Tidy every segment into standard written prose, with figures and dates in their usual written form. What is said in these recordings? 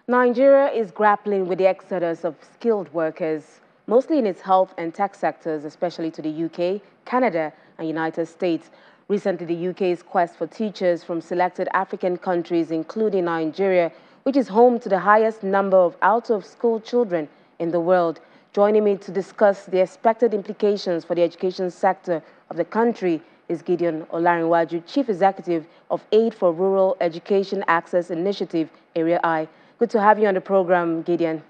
Nigeria is grappling with the exodus of skilled workers, mostly in its health and tech sectors, especially to the UK, Canada, and United States. Recently, the UK's quest for teachers from selected African countries, including Nigeria, which is home to the highest number of out-of-school children in the world. Joining me to discuss the expected implications for the education sector of the country is Gideon Olarinwaju, Chief Executive of Aid for Rural Education Access Initiative, Area I. Good to have you on the program, Gideon.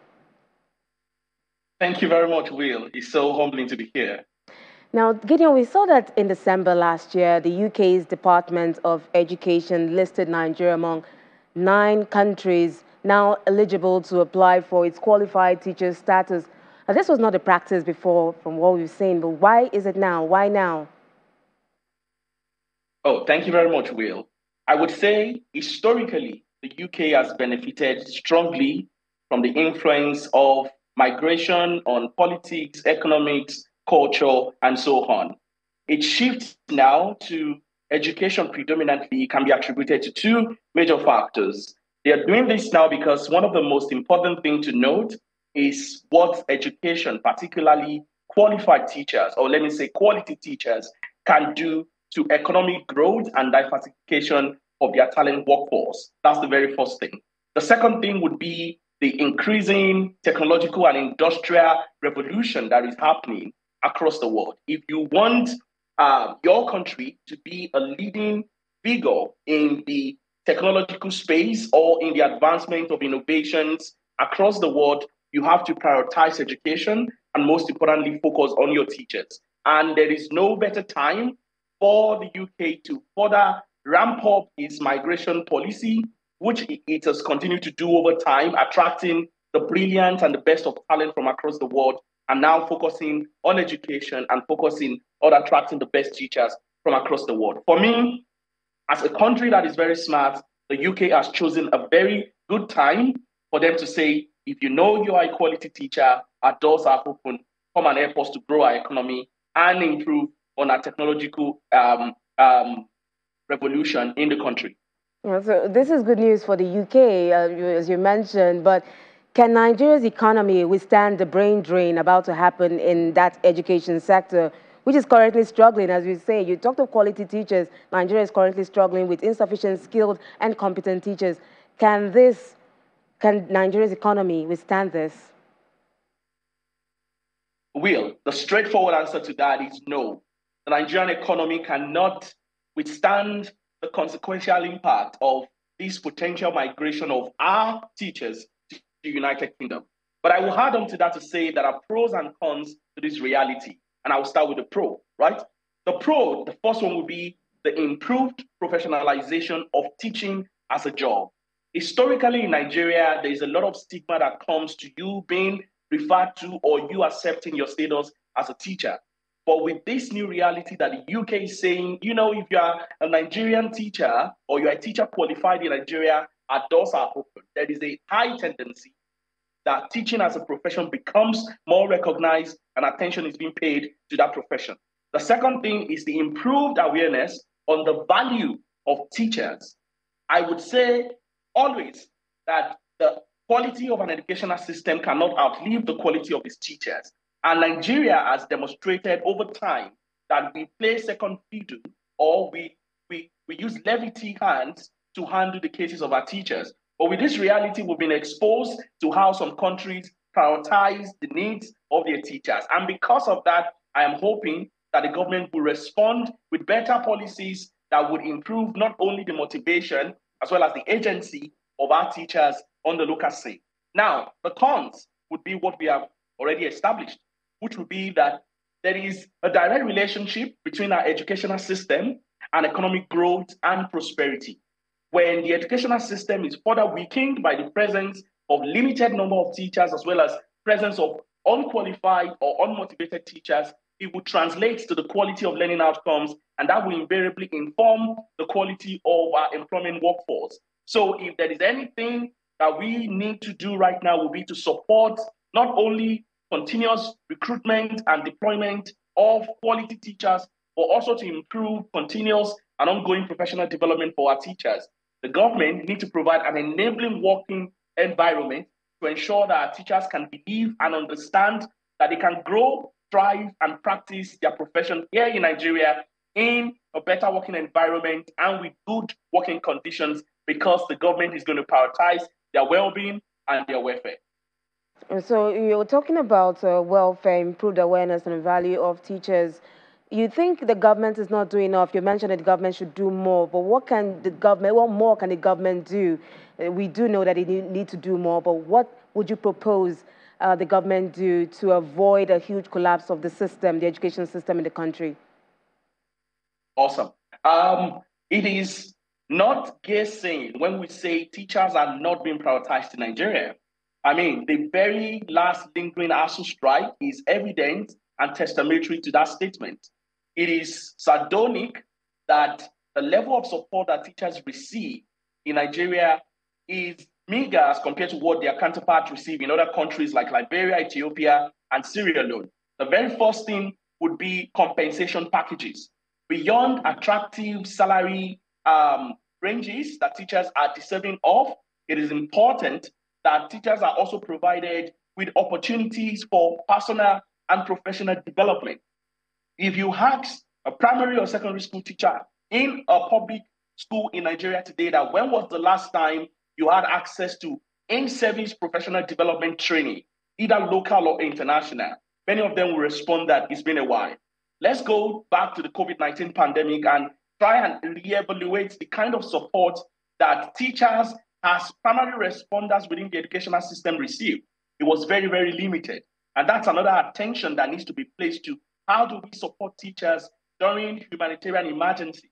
Thank you very much, Will. It's so humbling to be here. Now, Gideon, we saw that in December last year, the UK's Department of Education listed Nigeria among 9 countries now eligible to apply for its qualified teacher status. Now, this was not a practice before, from what we've seen, but why is it now? Why now? Oh, thank you very much, Will. I would say historically, the UK has benefited strongly from the influence of migration on politics, economics, culture, and so on. Its shift now to education predominantly can be attributed to 2 major factors. They are doing this now because one of the most important things to note is what education, particularly qualified teachers, or let me say quality teachers, can do to economic growth and diversification of their talent workforce. That's the very first thing. The second thing would be the increasing technological and industrial revolution that is happening across the world. If you want your country to be a leading figure in the technological space or in the advancement of innovations across the world, you have to prioritize education and most importantly, focus on your teachers. And there is no better time for the UK to further ramp up its migration policy, which it has continued to do over time, attracting the brilliant and the best of talent from across the world, and now focusing on education and focusing on attracting the best teachers from across the world. For me, as a country that is very smart, the UK has chosen a very good time for them to say, if you know you are a quality teacher, our doors are open, come and help us to grow our economy and improve on our technological revolution in the country. Yeah, so this is good news for the UK, as you mentioned, but can Nigeria's economy withstand the brain drain about to happen in that education sector, which is currently struggling, as you say? You talked of quality teachers. Nigeria is currently struggling with insufficient skilled and competent teachers. Can Nigeria's economy withstand this? Will, the straightforward answer to that is no. The Nigerian economy cannot withstand the consequential impact of this potential migration of our teachers to the United Kingdom. But I will add on to that to say there are pros and cons to this reality. And I will start with the pro, right? The pro, the first one will be the improved professionalization of teaching as a job. Historically in Nigeria, there is a lot of stigma that comes to you being referred to or you accepting your status as a teacher. But with this new reality that the UK is saying, you know, if you are a Nigerian teacher or you're a teacher qualified in Nigeria, our doors are open. There is a high tendency that teaching as a profession becomes more recognized and attention is being paid to that profession. The second thing is the improved awareness on the value of teachers. I would say always that the quality of an educational system cannot outlive the quality of its teachers. And Nigeria has demonstrated over time that we play second fiddle or we use levity hands to handle the cases of our teachers. But with this reality, we've been exposed to how some countries prioritize the needs of their teachers. And because of that, I am hoping that the government will respond with better policies that would improve not only the motivation as well as the agency of our teachers on the local scene. Now, the cons would be what we have already established, which would be that there is a direct relationship between our educational system and economic growth and prosperity. When the educational system is further weakened by the presence of limited number of teachers as well as presence of unqualified or unmotivated teachers, it will translate to the quality of learning outcomes, and that will invariably inform the quality of our employment workforce. So if there is anything that we need to do right now will be to support not only continuous recruitment and deployment of quality teachers, but also to improve continuous and ongoing professional development for our teachers. The government needs to provide an enabling working environment to ensure that our teachers can believe and understand that they can grow, thrive, and practice their profession here in Nigeria in a better working environment and with good working conditions, because the government is going to prioritize their well-being and their welfare. So you're talking about welfare, improved awareness and value of teachers. You think the government is not doing enough? You mentioned that the government should do more, but what more can the government do? We do know that they need to do more, but what would you propose the government do to avoid a huge collapse of the system, the education system in the country? Awesome. It is not guessing when we say teachers are not being prioritized in Nigeria. I mean, the very last lingering ASU strike is evident and testamentary to that statement. It is sardonic that the level of support that teachers receive in Nigeria is meager as compared to what their counterparts receive in other countries like Liberia, Ethiopia, and Sierra Leone. The very first thing would be compensation packages. Beyond attractive salary ranges that teachers are deserving of, it is important that teachers are also provided with opportunities for personal and professional development. If you ask a primary or secondary school teacher in a public school in Nigeria today that when was the last time you had access to in-service professional development training, either local or international, many of them will respond that it's been a while. Let's go back to the COVID-19 pandemic and try and reevaluate the kind of support that teachers as primary responders within the educational system received. It was very, very limited. And that's another attention that needs to be placed to how do we support teachers during humanitarian emergency.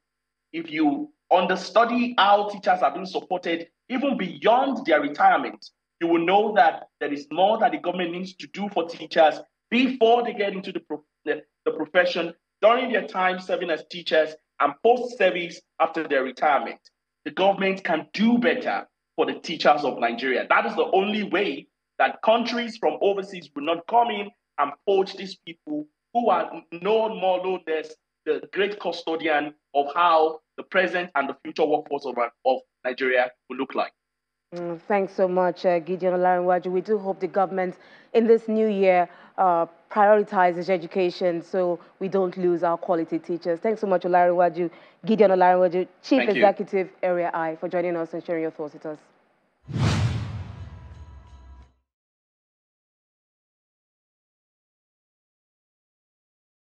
If you understudy how teachers are being supported even beyond their retirement, you will know that there is more that the government needs to do for teachers before they get into the profession, during their time serving as teachers, and post-service after their retirement. The government can do better for the teachers of Nigeria. That is the only way that countries from overseas will not come in and poach these people who are no more known as the great custodian of how the present and the future workforce of Nigeria will look like. Thanks so much, Gideon Olarinwaju. We do hope the government in this new year prioritizes education so we don't lose our quality teachers. Thanks so much, Olarinwaju. Gideon Olarinwaju, Chief Executive, Area I, for joining us and sharing your thoughts with us.